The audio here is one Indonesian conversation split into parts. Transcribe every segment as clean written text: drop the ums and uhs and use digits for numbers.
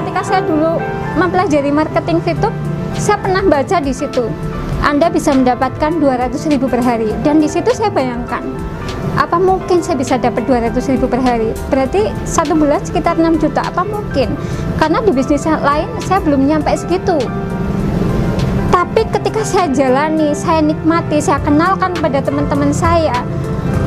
ketika saya dulu mempelajari marketing VTube, saya pernah baca di situ Anda bisa mendapatkan 200.000 per hari, dan di situ saya bayangkan apa mungkin saya bisa dapat 200.000 per hari, berarti 1 bulan sekitar 6 juta, apa mungkin, karena di bisnis lain saya belum nyampe segitu. Tapi ketika saya jalani, saya nikmati, saya kenalkan pada teman-teman saya,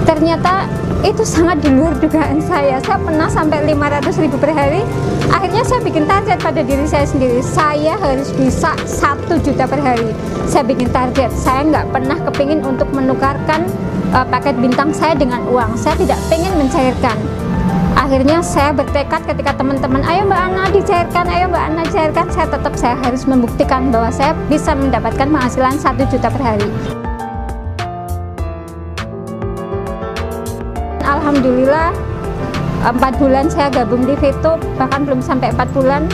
ternyata itu sangat di luar dugaan saya. Saya pernah sampai 500.000 per hari. Akhirnya saya bikin target pada diri saya sendiri, saya harus bisa 1 juta per hari. Saya bikin target, saya nggak pernah kepingin untuk menukarkan paket bintang saya dengan uang. Saya tidak pengen mencairkan. Akhirnya saya bertekad ketika teman-teman, ayo Mbak Ana dicairkan, ayo Mbak Ana cairkan, saya harus membuktikan bahwa saya bisa mendapatkan penghasilan 1 juta per hari. Alhamdulillah 4 bulan saya gabung di VTube, bahkan belum sampai 4 bulan,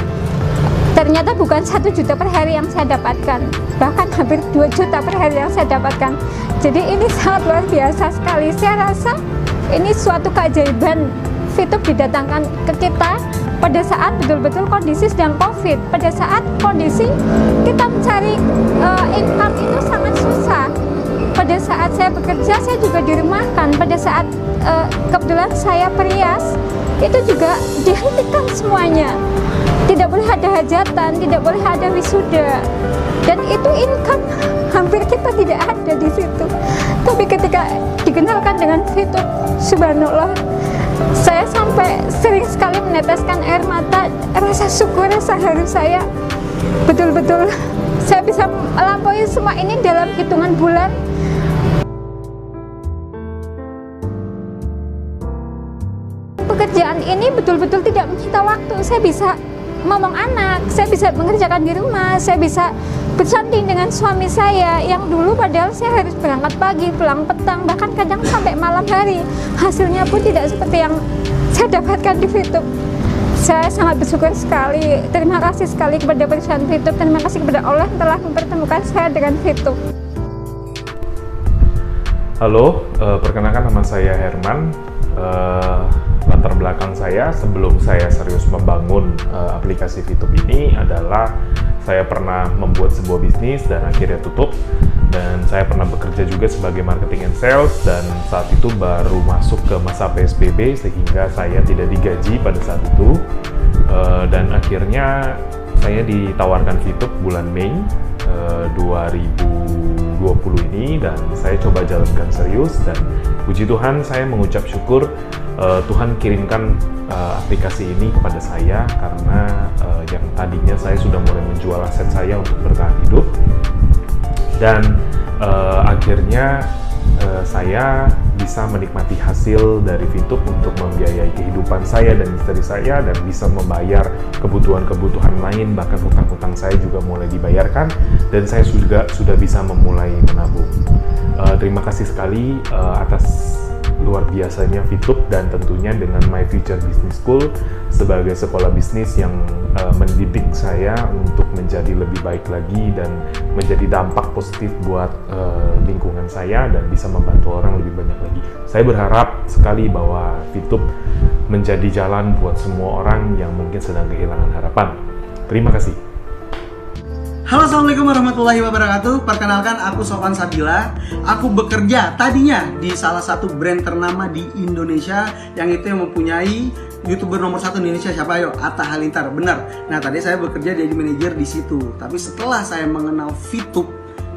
ternyata bukan 1 juta per hari yang saya dapatkan, bahkan hampir 2 juta per hari yang saya dapatkan. Jadi ini sangat luar biasa sekali. Saya rasa ini suatu keajaiban. VTube didatangkan ke kita pada saat betul-betul kondisi sedang COVID, pada saat kondisi kita mencari income itu sangat susah. Pada saat saya bekerja, saya juga dirumahkan. Pada saat kebetulan saya perias, itu juga dihentikan semuanya. Tidak boleh ada hajatan, tidak boleh ada wisuda, dan itu income hampir kita tidak ada di situ. Tapi ketika dikenalkan dengan VTube, subhanallah, saya sampai sering sekali meneteskan air mata, rasa syukur, rasa haru saya. Betul-betul saya bisa melampaui semua ini dalam hitungan bulan. Pekerjaan ini betul-betul tidak menyita waktu. Saya bisa ngomong anak, saya bisa mengerjakan di rumah, saya bisa bersanding dengan suami saya yang dulu padahal saya harus berangkat pagi, pulang petang, bahkan kadang sampai malam hari. Hasilnya pun tidak seperti yang saya dapatkan di VTube. Saya sangat bersyukur sekali, terima kasih sekali kepada perusahaan VTube, terima kasih kepada Allah yang telah mempertemukan saya dengan VTube. Halo, perkenalkan nama saya Herman. Latar belakang saya sebelum saya serius membangun aplikasi VTube ini adalah saya pernah membuat sebuah bisnis dan akhirnya tutup, dan saya pernah bekerja juga sebagai marketing and sales, dan saat itu baru masuk ke masa PSBB sehingga saya tidak digaji pada saat itu, dan akhirnya saya ditawarkan VTube bulan Mei 2020 ini, dan saya coba jalankan serius, dan puji Tuhan saya mengucap syukur Tuhan kirimkan aplikasi ini kepada saya karena yang tadinya saya sudah mulai menjual aset saya untuk bertahan hidup, dan akhirnya saya bisa menikmati hasil dari VTube untuk membiayai kehidupan saya dan istri saya, dan bisa membayar kebutuhan-kebutuhan lain, bahkan hutang-hutang saya juga mulai dibayarkan, dan saya sudah bisa memulai menabung. Terima kasih sekali atas luar biasanya VTube, dan tentunya dengan My Future Business School sebagai sekolah bisnis yang mendidik saya untuk menjadi lebih baik lagi dan menjadi dampak positif buat lingkungan saya dan bisa membantu orang lebih banyak lagi. Saya berharap sekali bahwa VTube menjadi jalan buat semua orang yang mungkin sedang kehilangan harapan. Terima kasih. Halo, assalamualaikum warahmatullahi wabarakatuh. Perkenalkan, aku Sofwan Sabila. Aku bekerja tadinya di salah satu brand ternama di Indonesia, yang itu yang mempunyai YouTuber nomor 1 di Indonesia. Siapa ayo? Atta Halilintar, benar. Nah, tadi saya bekerja jadi manajer di situ. Tapi setelah saya mengenal VTube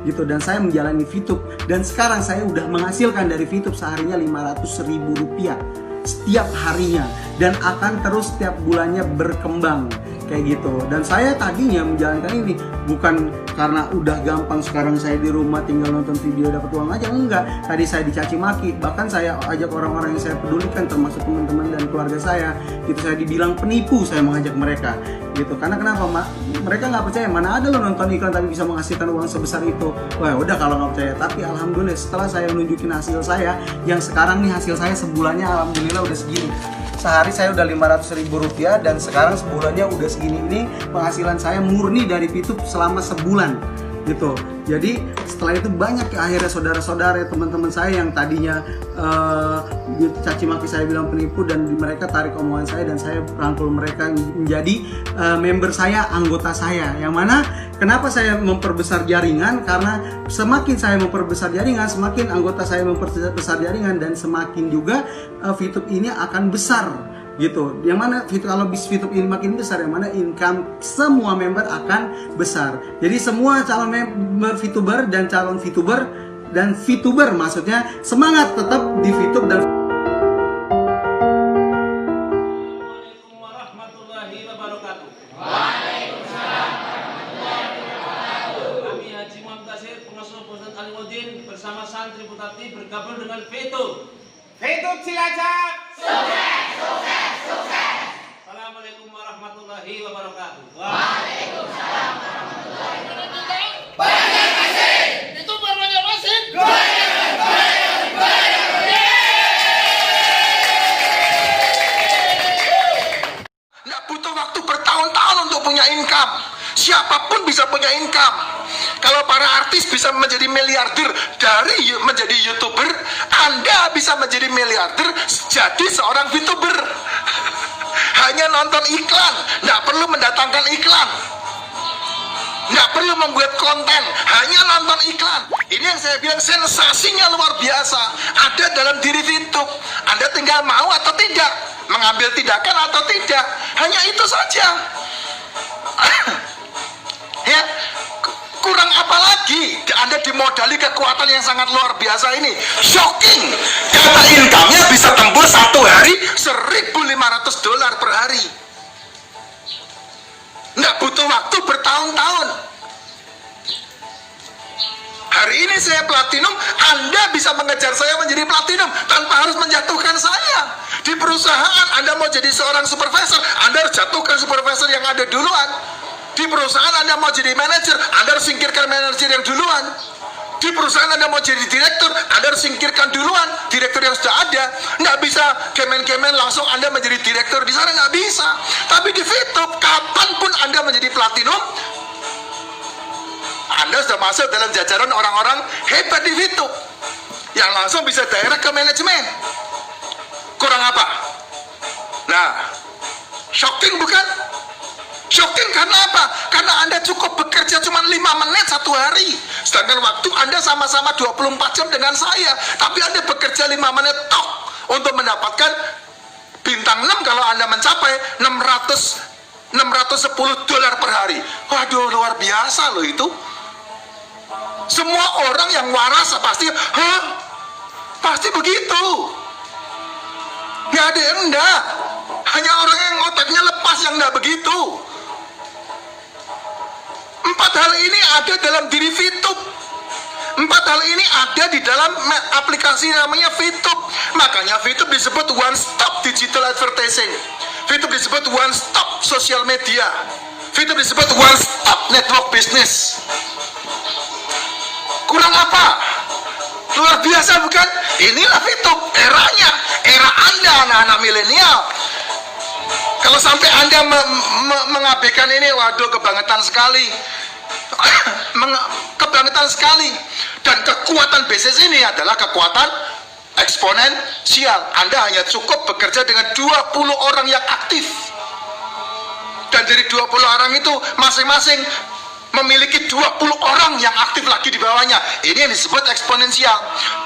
gitu, dan saya menjalani VTube, dan sekarang saya udah menghasilkan dari VTube seharinya Rp500.000 setiap harinya, dan akan terus setiap bulannya berkembang kayak gitu. Dan saya tadinya menjalankan ini bukan karena udah gampang, sekarang saya di rumah tinggal nonton video dapat uang aja, enggak. Tadi saya dicaci maki, bahkan saya ajak orang-orang yang saya pedulikan termasuk teman-teman dan keluarga saya gitu, saya dibilang penipu, saya mengajak mereka gitu. Karena kenapa, mereka nggak percaya, mana ada lo nonton iklan tapi bisa menghasilkan uang sebesar itu. Wah, udah kalau nggak percaya. Tapi alhamdulillah setelah saya nunjukin hasil saya, yang sekarang nih hasil saya sebulannya alhamdulillah udah segini. Sehari saya udah Rp500.000, dan sekarang sebulannya udah segini. Ini penghasilan saya murni dari VTube selama sebulan gitu. Jadi setelah itu banyak ya akhirnya saudara-saudara, teman-teman saya yang tadinya caci maki saya bilang penipu, dan mereka tarik omongan saya dan saya rangkul mereka menjadi member saya, anggota saya. Yang mana kenapa saya memperbesar jaringan? Karena semakin saya memperbesar jaringan, semakin anggota saya memperbesar jaringan, dan semakin juga VTube ini akan besar gitu. Yang mana kalau VTube ini makin besar, yang mana income semua member akan besar. Jadi semua calon member VTuber dan calon VTuber dan VTuber maksudnya semangat tetap di VTube dan Assalamualaikum warahmatullahi wabarakatuh. Waalaikumsalam warahmatullahi wabarakatuh. Kami Haji Muhammad Tasir, pengasuh Pesantren Alimuddin bersama santri Putati bergabung dengan VTube. VTube Cilacap. Sukses, sukses, sukses. Assalamualaikum warahmatullahi wabarakatuh. Waalaikumsalam warahmatullahi wabarakatuh. Banyak kasih. Itu banyak kasih. Nggak butuh waktu bertahun-tahun untuk punya income. Siapapun bisa punya income. Kalau para artis bisa menjadi miliarder dari menjadi YouTuber, Anda bisa menjadi miliarder jadi seorang VTuber. Hanya nonton iklan, nggak perlu mendatangkan iklan, nggak perlu membuat konten, hanya nonton iklan. Ini yang saya bilang sensasinya luar biasa, ada dalam diri VTube. Anda tinggal mau atau tidak, mengambil tindakan atau tidak, hanya itu saja. Ya, kurang apa lagi? Anda dimodali kekuatan yang sangat luar biasa ini. Shocking, karena income-nya bisa tembus satu hari $1.500 per hari. Nggak butuh waktu bertahun-tahun. Hari ini saya platinum, Anda bisa mengejar saya menjadi platinum tanpa harus menjatuhkan saya. Di perusahaan Anda mau jadi seorang supervisor, Anda harus jatuhkan supervisor yang ada duluan. Di perusahaan Anda mau jadi manajer, Anda harus singkirkan manajer yang duluan. Di perusahaan Anda mau jadi direktur, Anda harus singkirkan duluan direktur yang sudah ada. Nggak bisa kemen-kemen langsung Anda menjadi direktur di sana, nggak bisa. Tapi di VTube, kapanpun Anda menjadi platinum, Anda sudah masuk dalam jajaran orang-orang hebat di VTube yang langsung bisa direct ke manajemen. Kurang apa? Nah, shocking bukan? Shocking karena apa? Karena Anda cukup bekerja cuma 5 menit satu hari. Sedangkan waktu Anda sama-sama 24 jam dengan saya. Tapi Anda bekerja 5 menit tok untuk mendapatkan bintang 6 kalau Anda mencapai $610 per hari. Waduh, luar biasa loh itu. Semua orang yang waras pasti, pasti begitu. Nggak ada yang enggak. Hanya orang yang otaknya lepas yang enggak begitu. 4 hal ini ada dalam diri VTube. 4 hal ini ada di dalam aplikasi namanya VTube. Makanya VTube disebut one stop digital advertising. VTube disebut one stop social media. VTube disebut one stop network business. Kurang apa? Luar biasa bukan? Inilah VTube, eranya, era Anda anak-anak milenial. Kalau sampai Anda mengabaikan ini, waduh, kebangetan sekali. Kebangetan sekali. Dan kekuatan bisnis ini adalah kekuatan eksponensial. Anda hanya cukup bekerja dengan 20 orang yang aktif. Dan dari 20 orang itu masing-masing memiliki 20 orang yang aktif lagi di bawahnya. Ini yang disebut eksponensial.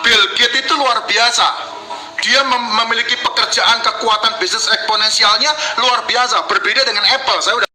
Bill Gates itu luar biasa. Dia memiliki pekerjaan kekuatan bisnis eksponensialnya luar biasa, berbeda dengan Apple. Saya udah